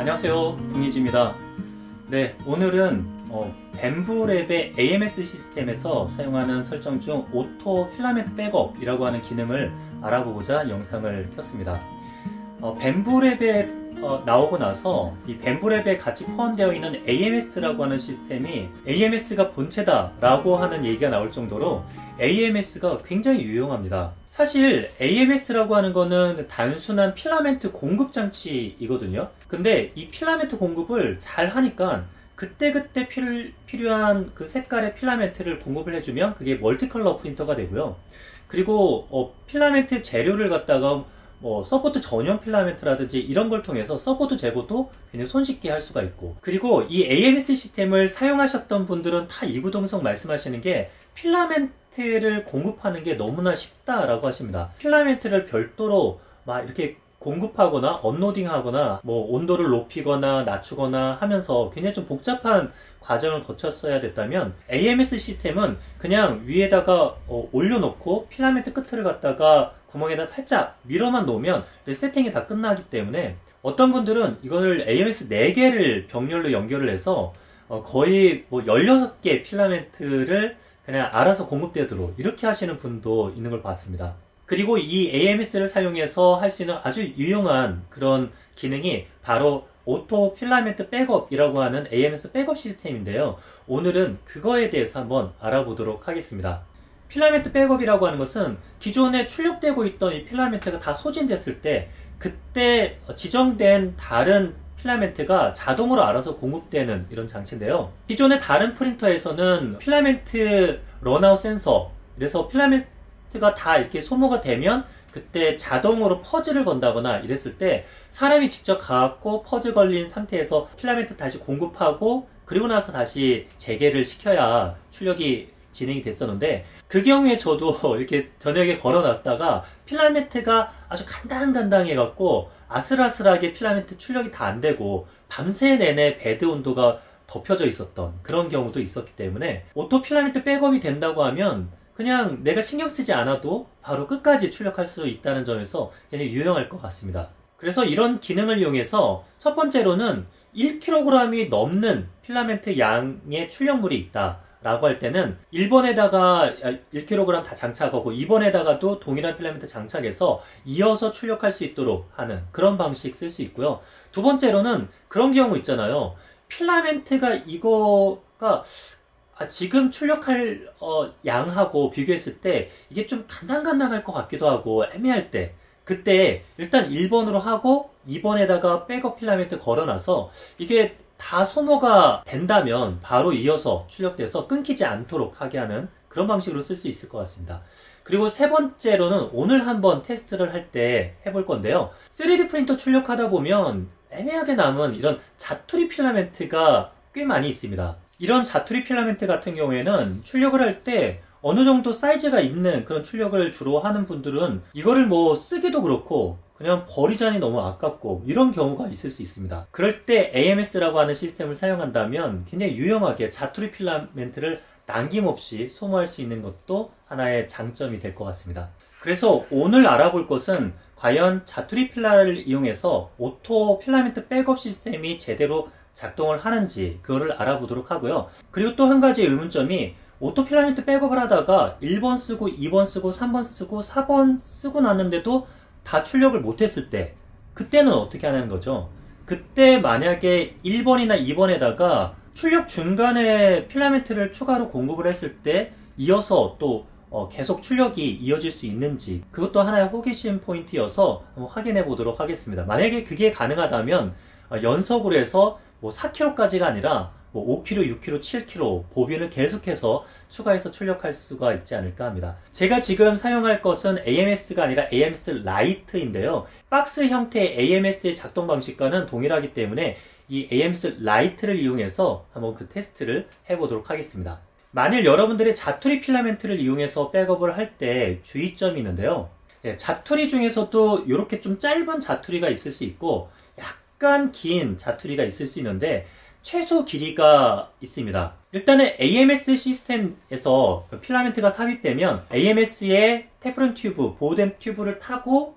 안녕하세요, 국니지입니다. 네, 오늘은 밴브랩의 AMS 시스템에서 사용하는 설정 중 오토 필라멘트 백업이라고 하는 기능을 알아보고자 영상을 켰습니다. 밴브랩에 나오고 나서 이 밴브랩에 같이 포함되어 있는 AMS라고 하는 시스템이 AMS가 본체다 라고 하는 얘기가 나올 정도로 AMS가 굉장히 유용합니다. 사실 AMS라고 하는 거는 단순한 필라멘트 공급 장치이거든요. 근데 이 필라멘트 공급을 잘 하니까 그때그때 필요한 그 색깔의 필라멘트를 공급을 해주면 그게 멀티컬러 프린터가 되고요. 그리고 필라멘트 재료를 갖다가 서포트 전용 필라멘트라든지 이런 걸 통해서 서포트 제거도 굉장히 손쉽게 할 수가 있고, 그리고 이 AMS 시스템을 사용하셨던 분들은 다 이구동성 말씀하시는 게 필라멘트를 공급하는 게 너무나 쉽다라고 하십니다. 필라멘트를 별도로 막 이렇게 공급하거나 업로딩하거나 온도를 높이거나 낮추거나 하면서 굉장히 좀 복잡한 과정을 거쳤어야 됐다면 AMS 시스템은 그냥 위에다가 올려놓고 필라멘트 끝을 갖다가 구멍에다 살짝 밀어만 놓으면 세팅이 다 끝나기 때문에 어떤 분들은 이거를 AMS 4개를 병렬로 연결을 해서 거의 16개 필라멘트를 그냥 알아서 공급되도록 이렇게 하시는 분도 있는 걸 봤습니다. 그리고 이 AMS를 사용해서 할 수 있는 아주 유용한 그런 기능이 바로 오토 필라멘트 백업이라고 하는 AMS 백업 시스템인데요. 오늘은 그거에 대해서 한번 알아보도록 하겠습니다. 필라멘트 백업이라고 하는 것은 기존에 출력되고 있던 이 필라멘트가 다 소진됐을 때 그때 지정된 다른 필라멘트가 자동으로 알아서 공급되는 이런 장치인데요. 기존의 다른 프린터에서는 필라멘트 런아웃 센서, 그래서 필라멘트가 다 이렇게 소모가 되면 그때 자동으로 퍼즐을 건다거나 이랬을 때 사람이 직접 가갖고 퍼즐 걸린 상태에서 필라멘트 다시 공급하고 그리고 나서 다시 재개를 시켜야 출력이 진행이 됐었는데, 그 경우에 저도 이렇게 저녁에 걸어놨다가 필라멘트가 아주 간당간당해 갖고 아슬아슬하게 필라멘트 출력이 다 안 되고 밤새 내내 베드 온도가 덮여져 있었던 그런 경우도 있었기 때문에 오토 필라멘트 백업이 된다고 하면 그냥 내가 신경 쓰지 않아도 바로 끝까지 출력할 수 있다는 점에서 굉장히 유용할 것 같습니다. 그래서 이런 기능을 이용해서 첫 번째로는 1kg이 넘는 필라멘트 양의 출력물이 있다 라고 할 때는 1번에다가 1kg 다 장착하고 2번에다가도 동일한 필라멘트 장착해서 이어서 출력할 수 있도록 하는 그런 방식 쓸 수 있고요. 두 번째로는 그런 경우 있잖아요. 필라멘트가 이거가 지금 출력할 양하고 비교했을 때 이게 좀 간당간당할 것 같기도 하고 애매할 때, 그때 일단 1번으로 하고 2번에다가 백업 필라멘트 걸어놔서 이게 다 소모가 된다면 바로 이어서 출력돼서 끊기지 않도록 하게 하는 그런 방식으로 쓸 수 있을 것 같습니다. 그리고 세 번째로는 오늘 한번 테스트를 할 때 해볼 건데요. 3D 프린터 출력하다 보면 애매하게 남은 이런 자투리 필라멘트가 꽤 많이 있습니다. 이런 자투리 필라멘트 같은 경우에는 출력을 할 때 어느 정도 사이즈가 있는 그런 출력을 주로 하는 분들은 이거를 쓰기도 그렇고 그냥 버리자니 너무 아깝고 이런 경우가 있을 수 있습니다. 그럴 때 AMS라고 하는 시스템을 사용한다면 굉장히 유용하게 자투리 필라멘트를 남김없이 소모할 수 있는 것도 하나의 장점이 될 것 같습니다. 그래서 오늘 알아볼 것은 과연 자투리 필라를 이용해서 오토 필라멘트 백업 시스템이 제대로 작동을 하는지 그거를 알아보도록 하고요. 그리고 또 한 가지 의문점이 오토 필라멘트 백업을 하다가 1번 쓰고 2번 쓰고 3번 쓰고 4번 쓰고 났는데도 다 출력을 못했을 때 그때는 어떻게 하는 거죠? 그때 만약에 1번이나 2번에다가 출력 중간에 필라멘트를 추가로 공급을 했을 때 이어서 또 계속 출력이 이어질 수 있는지 그것도 하나의 호기심 포인트여서 한번 확인해 보도록 하겠습니다. 만약에 그게 가능하다면 연속으로 해서 4kg까지가 아니라 5kg, 6kg, 7kg 보빈을 계속해서 추가해서 출력할 수가 있지 않을까 합니다. 제가 지금 사용할 것은 AMS가 아니라 AMS 라이트인데요. 박스 형태의 AMS의 작동 방식과는 동일하기 때문에 이 AMS 라이트를 이용해서 한번 그 테스트를 해보도록 하겠습니다. 만일 여러분들이 자투리 필라멘트를 이용해서 백업을 할 때 주의점이 있는데요. 자투리 중에서도 이렇게 좀 짧은 자투리가 있을 수 있고 약간 긴 자투리가 있을 수 있는데 최소 길이가 있습니다. 일단은 AMS 시스템에서 필라멘트가 삽입되면 AMS의 테프론 튜브, 보호된 튜브를 타고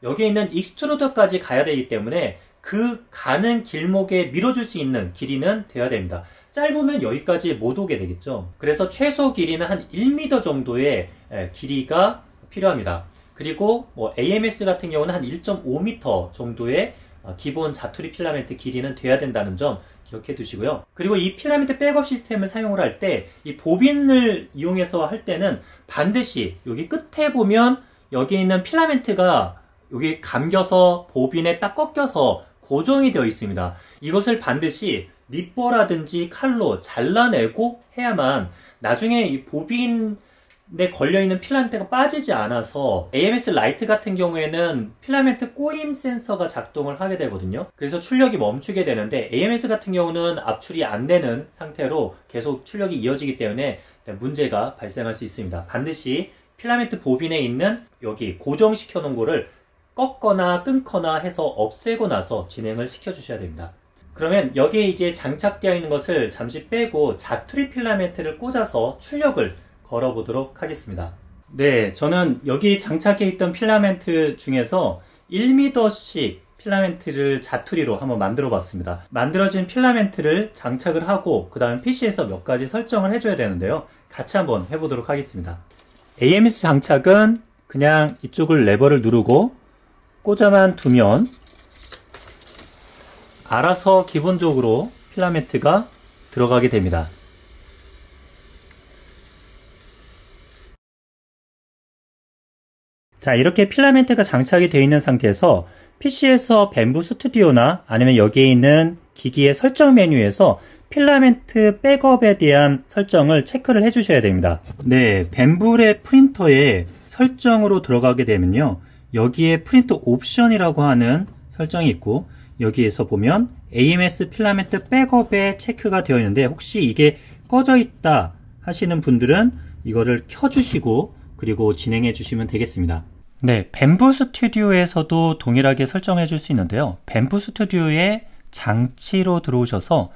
여기에 있는 익스트루더까지 가야 되기 때문에 그 그 가는 길목에 밀어줄 수 있는 길이는 되어야 됩니다. 짧으면 여기까지 못 오게 되겠죠. 그래서 최소 길이는 한 1m 정도의 길이가 필요합니다. 그리고 뭐 AMS 같은 경우는 한 1.5m 정도의 기본 자투리 필라멘트 길이는 돼야 된다는 점 기억해 두시고요. 그리고 이 필라멘트 백업 시스템을 사용을 할 때 이 보빈을 이용해서 할 때는 반드시 여기 끝에 보면 여기 있는 필라멘트가 여기 감겨서 보빈에 딱 꺾여서 고정이 되어 있습니다. 이것을 반드시 리버라든지 칼로 잘라내고 해야만 나중에 이 보빈에 걸려있는 필라멘트가 빠지지 않아서 AMS 라이트 같은 경우에는 필라멘트 꼬임 센서가 작동을 하게 되거든요. 그래서 출력이 멈추게 되는데 AMS 같은 경우는 압출이 안 되는 상태로 계속 출력이 이어지기 때문에 문제가 발생할 수 있습니다. 반드시 필라멘트 보빈에 있는 여기 고정시켜 놓은 거를 꺾거나 끊거나 해서 없애고 나서 진행을 시켜 주셔야 됩니다. 그러면 여기에 이제 장착되어 있는 것을 잠시 빼고 자투리 필라멘트를 꽂아서 출력을 걸어 보도록 하겠습니다. 네, 저는 여기 장착해 있던 필라멘트 중에서 1m씩 필라멘트를 자투리로 한번 만들어 봤습니다. 만들어진 필라멘트를 장착을 하고 그 다음 PC에서 몇 가지 설정을 해줘야 되는데요. 같이 한번 해보도록 하겠습니다. AMS 장착은 그냥 이쪽을 레버를 누르고 꽂아만 두면 알아서 기본적으로 필라멘트가 들어가게 됩니다. 자, 이렇게 필라멘트가 장착이 되어 있는 상태에서 PC에서 밴부 스튜디오나 아니면 여기에 있는 기기의 설정 메뉴에서 필라멘트 백업에 대한 설정을 체크를 해주셔야 됩니다. 네, 밴부의 프린터에 설정으로 들어가게 되면요, 여기에 프린트 옵션이라고 하는 설정이 있고 여기에서 보면 AMS 필라멘트 백업에 체크가 되어 있는데 혹시 이게 꺼져 있다 하시는 분들은 이거를 켜주시고 그리고 진행해 주시면 되겠습니다. 네, 밴부 스튜디오에서도 동일하게 설정해 줄 수 있는데요. 밴부 스튜디오의 장치로 들어오셔서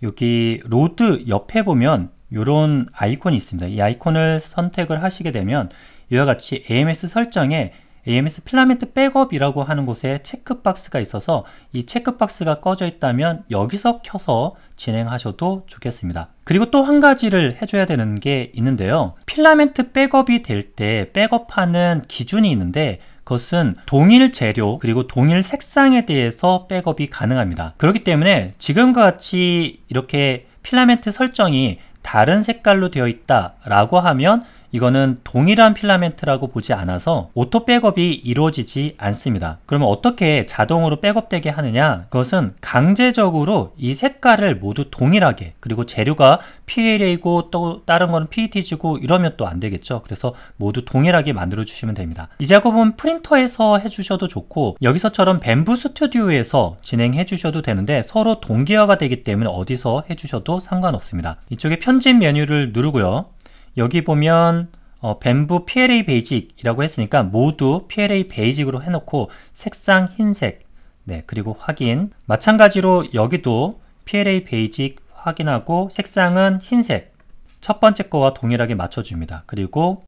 여기 로드 옆에 보면 이런 아이콘이 있습니다. 이 아이콘을 선택을 하시게 되면 이와 같이 AMS 설정에 AMS 필라멘트 백업이라고 하는 곳에 체크박스가 있어서 이 체크박스가 꺼져 있다면 여기서 켜서 진행하셔도 좋겠습니다. 그리고 또 한 가지를 해줘야 되는 게 있는데요. 필라멘트 백업이 될 때 백업하는 기준이 있는데 그것은 동일 재료 그리고 동일 색상에 대해서 백업이 가능합니다. 그렇기 때문에 지금과 같이 이렇게 필라멘트 설정이 다른 색깔로 되어 있다 라고 하면 이거는 동일한 필라멘트라고 보지 않아서 오토 백업이 이루어지지 않습니다. 그러면 어떻게 자동으로 백업되게 하느냐? 그것은 강제적으로 이 색깔을 모두 동일하게, 그리고 재료가 PLA고 또 다른 거는 PETG고 이러면 또 안 되겠죠. 그래서 모두 동일하게 만들어 주시면 됩니다. 이 작업은 프린터에서 해주셔도 좋고 여기서처럼 밴부 스튜디오에서 진행해 주셔도 되는데 서로 동기화가 되기 때문에 어디서 해주셔도 상관없습니다. 이쪽에 편집 메뉴를 누르고요. 여기 보면 밴부 PLA 베이직이라고 했으니까 모두 PLA 베이직으로 해놓고 색상 흰색, 네, 그리고 확인. 마찬가지로 여기도 PLA 베이직 확인하고 색상은 흰색, 첫 번째 거와 동일하게 맞춰줍니다. 그리고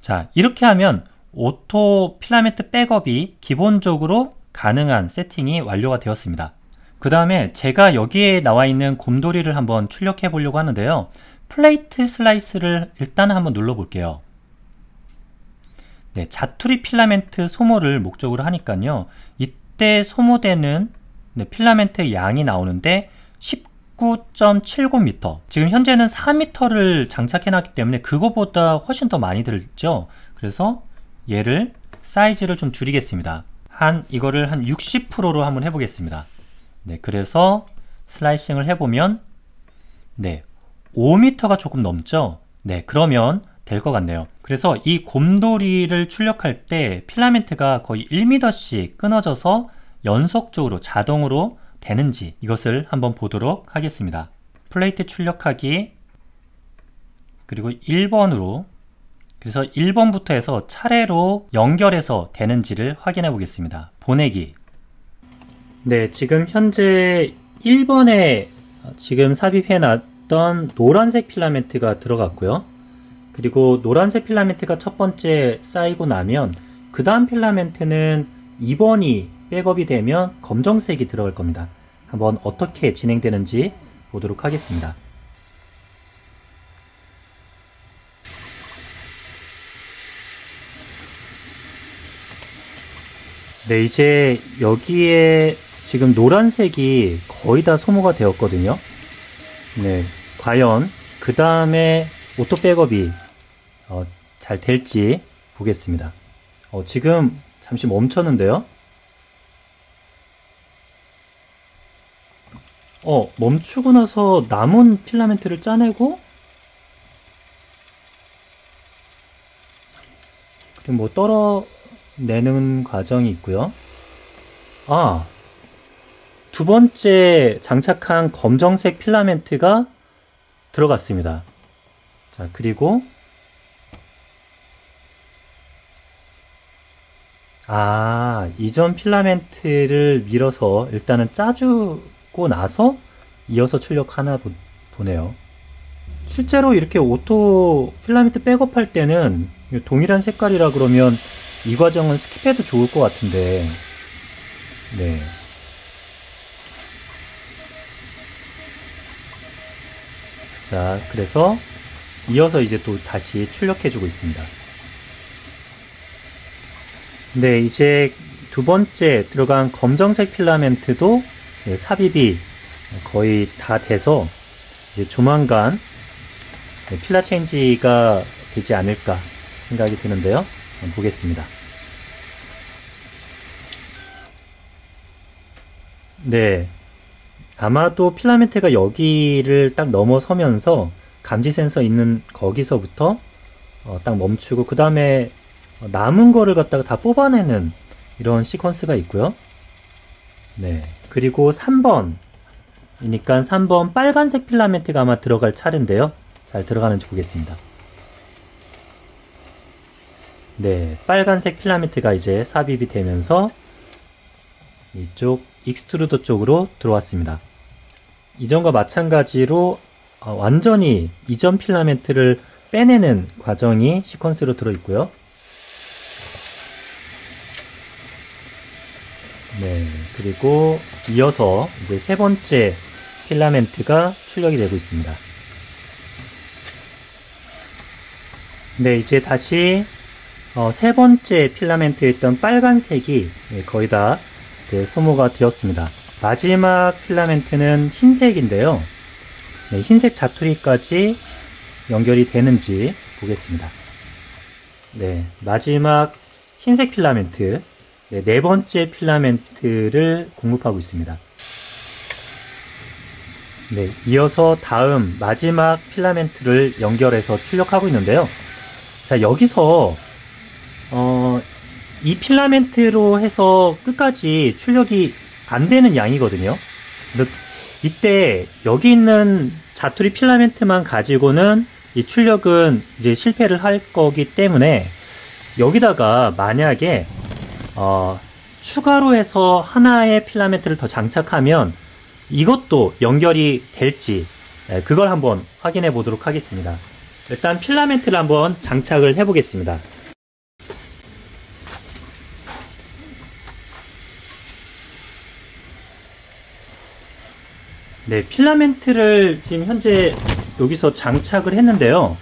자, 이렇게 하면 오토 필라멘트 백업이 기본적으로 가능한 세팅이 완료가 되었습니다. 그 다음에 제가 여기에 나와 있는 곰돌이를 한번 출력해 보려고 하는데요. 플레이트 슬라이스를 일단 한번 눌러 볼게요. 네, 자투리 필라멘트 소모를 목적으로 하니까요. 이때 소모되는 필라멘트 양이 나오는데 19.79m, 지금 현재는 4m를 장착해 놨기 때문에 그거보다 훨씬 더 많이 들죠. 그래서 얘를 사이즈를 좀 줄이겠습니다. 이거를 한 60%로 한번 해보겠습니다. 네, 그래서 슬라이싱을 해보면 네, 5m가 조금 넘죠. 네, 그러면 될 것 같네요. 그래서 이 곰돌이를 출력할 때 필라멘트가 거의 1m씩 끊어져서 연속적으로 자동으로 되는지 이것을 한번 보도록 하겠습니다. 플레이트 출력하기, 그리고 1번으로, 그래서 1번부터 해서 차례로 연결해서 되는지를 확인해 보겠습니다. 보내기. 네, 지금 현재 1번에 지금 삽입해 놨던 노란색 필라멘트가 들어갔고요. 그리고 노란색 필라멘트가 첫 번째 쌓이고 나면 그 다음 필라멘트는 2번이 백업이 되면 검정색이 들어갈 겁니다. 한번 어떻게 진행되는지 보도록 하겠습니다. 네, 이제 여기에 지금 노란색이 거의 다 소모가 되었거든요. 네, 과연 그 다음에 오토 백업이 잘 될지 보겠습니다. 지금 잠시 멈췄는데요. 멈추고 나서 남은 필라멘트를 짜내고, 그리고 뭐 떨어내는 과정이 있고요. 두 번째 장착한 검정색 필라멘트가 들어갔습니다. 자, 그리고 이전 필라멘트를 밀어서 일단은 짜주고 나서 이어서 출력하나 보네요. 실제로 이렇게 오토 필라멘트 백업할 때는 동일한 색깔이라 그러면 이 과정은 스킵해도 좋을 것 같은데, 네. 자, 그래서 이어서 이제 또 다시 출력해주고 있습니다. 네, 이제 두 번째 들어간 검정색 필라멘트도 삽입이 거의 다 돼서 이제 조만간 필라 체인지가 되지 않을까 생각이 드는데요. 한번 보겠습니다. 네, 아마도 필라멘트가 여기를 딱 넘어서면서 감지 센서 있는 거기서부터 딱 멈추고 그 다음에 남은 거를 갖다가 다 뽑아내는 이런 시퀀스가 있고요. 네, 그리고 3번이니까 3번 빨간색 필라멘트가 아마 들어갈 차례인데요. 잘 들어가는지 보겠습니다. 네, 빨간색 필라멘트가 이제 삽입이 되면서 이쪽 익스트루더 쪽으로 들어왔습니다. 이전과 마찬가지로 완전히 이전 필라멘트를 빼내는 과정이 시퀀스로 들어있고요. 네, 그리고 이어서 이제 세 번째 필라멘트가 출력이 되고 있습니다. 네, 이제 다시 세 번째 필라멘트였던 빨간색이 거의 다 소모가 되었습니다. 마지막 필라멘트는 흰색인데요. 네, 흰색 자투리까지 연결이 되는지 보겠습니다. 네, 마지막 흰색 필라멘트, 네 번째 필라멘트를 공급하고 있습니다. 네, 이어서 다음 마지막 필라멘트를 연결해서 출력하고 있는데요. 자, 여기서 이 필라멘트로 해서 끝까지 출력이 안 되는 양이거든요. 이때 여기 있는 자투리 필라멘트만 가지고는 이 출력은 이제 실패를 할 거기 때문에 여기다가 만약에 추가로 해서 하나의 필라멘트를 더 장착하면 이것도 연결이 될지 그걸 한번 확인해 보도록 하겠습니다. 일단 필라멘트를 한번 장착을 해 보겠습니다. 네, 필라멘트를 지금 현재 여기서 장착을 했는데요.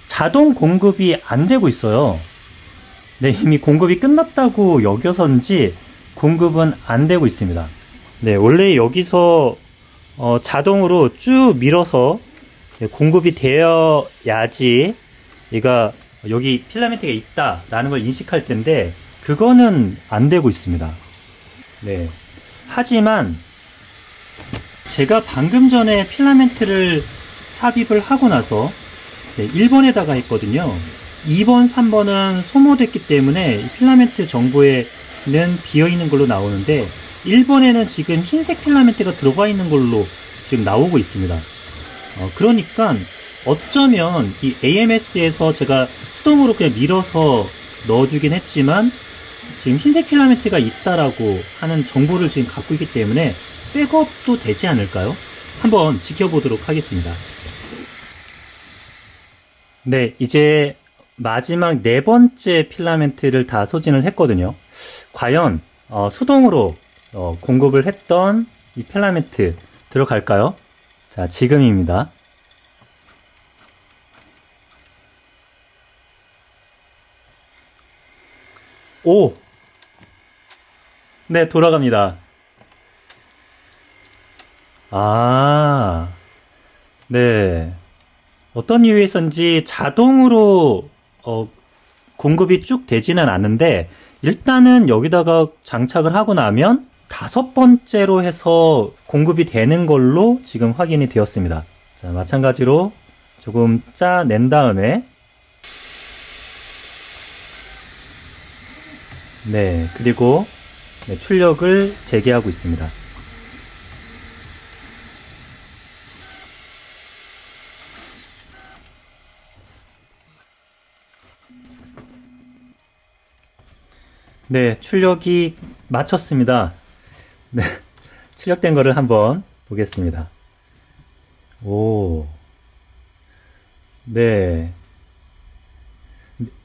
자동 공급이 안 되고 있어요. 네, 이미 공급이 끝났다고 여겨서인지 공급은 안 되고 있습니다. 네, 원래 여기서 자동으로 쭉 밀어서 공급이 되어야지 얘가 여기 필라멘트가 있다라는 걸 인식할 텐데 그거는 안 되고 있습니다. 네, 하지만 제가 방금 전에 필라멘트를 삽입을 하고 나서 1번에다가 했거든요. 2번, 3번은 소모됐기 때문에 필라멘트 정보에는 비어있는 걸로 나오는데 1번에는 지금 흰색 필라멘트가 들어가 있는 걸로 지금 나오고 있습니다. 그러니까 어쩌면 이 AMS에서 제가 수동으로 그냥 밀어서 넣어주긴 했지만 지금 흰색 필라멘트가 있다라고 하는 정보를 지금 갖고 있기 때문에 백업도 되지 않을까요? 한번 지켜보도록 하겠습니다. 네, 이제 마지막 네 번째 필라멘트를 다 소진을 했거든요. 과연 수동으로 공급을 했던 이 필라멘트 들어갈까요? 자, 지금입니다. 오! 네, 돌아갑니다. 아, 네. 어떤 이유에서인지 자동으로 공급이 쭉 되지는 않는데, 일단은 여기다가 장착을 하고 나면 5번째로 해서 공급이 되는 걸로 지금 확인이 되었습니다. 자, 마찬가지로 조금 짜낸 다음에, 네, 그리고 출력을 재개하고 있습니다. 네, 출력이 마쳤습니다. 네, 출력된 거를 한번 보겠습니다. 오, 네,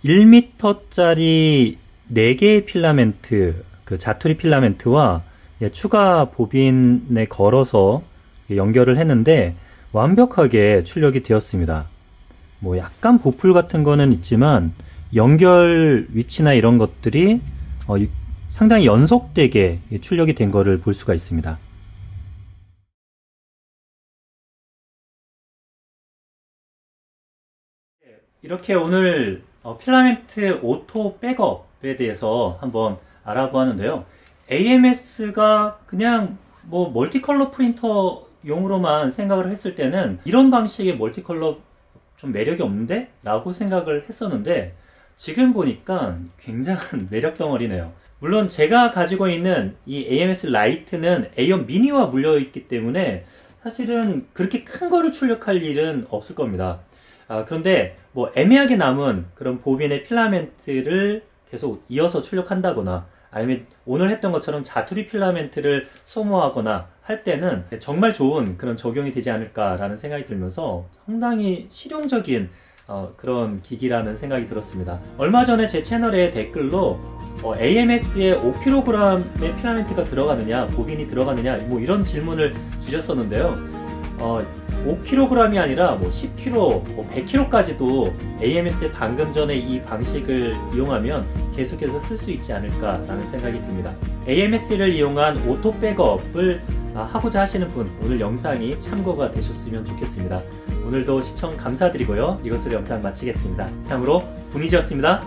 1m짜리 4개의 필라멘트, 그 자투리 필라멘트와 추가 보빈에 걸어서 연결을 했는데 완벽하게 출력이 되었습니다. 뭐 약간 보풀 같은 거는 있지만 연결 위치나 이런 것들이 상당히 연속되게 출력이 된 거를 볼 수가 있습니다. 이렇게 오늘 필라멘트 오토 백업에 대해서 한번 알아보았는데요. AMS가 그냥 뭐 멀티컬러 프린터용으로만 생각을 했을 때는 이런 방식의 멀티컬러 좀 매력이 없는데? 라고 생각을 했었는데 지금 보니까 굉장한 매력 덩어리네요. 물론 제가 가지고 있는 이 AMS 라이트는 A원 미니와 물려있기 때문에 사실은 그렇게 큰 거를 출력할 일은 없을 겁니다. 그런데 뭐 애매하게 남은 그런 보빈의 필라멘트를 계속 이어서 출력한다거나 아니면 오늘 했던 것처럼 자투리 필라멘트를 소모하거나 할 때는 정말 좋은 그런 적용이 되지 않을까라는 생각이 들면서 상당히 실용적인 그런 기기라는 생각이 들었습니다. 얼마 전에 제 채널에 댓글로 AMS에 5kg의 필라멘트가 들어가느냐, 보빈이 들어가느냐 뭐 이런 질문을 주셨었는데요. 5kg이 아니라 뭐 10kg, 뭐 100kg까지도 AMS의 방금 전에 이 방식을 이용하면 계속해서 쓸 수 있지 않을까라는 생각이 듭니다. AMS를 이용한 오토 백업을 하고자 하시는 분, 오늘 영상이 참고가 되셨으면 좋겠습니다. 오늘도 시청 감사드리고요. 이것으로 영상 마치겠습니다. 이상으로 분이지였습니다.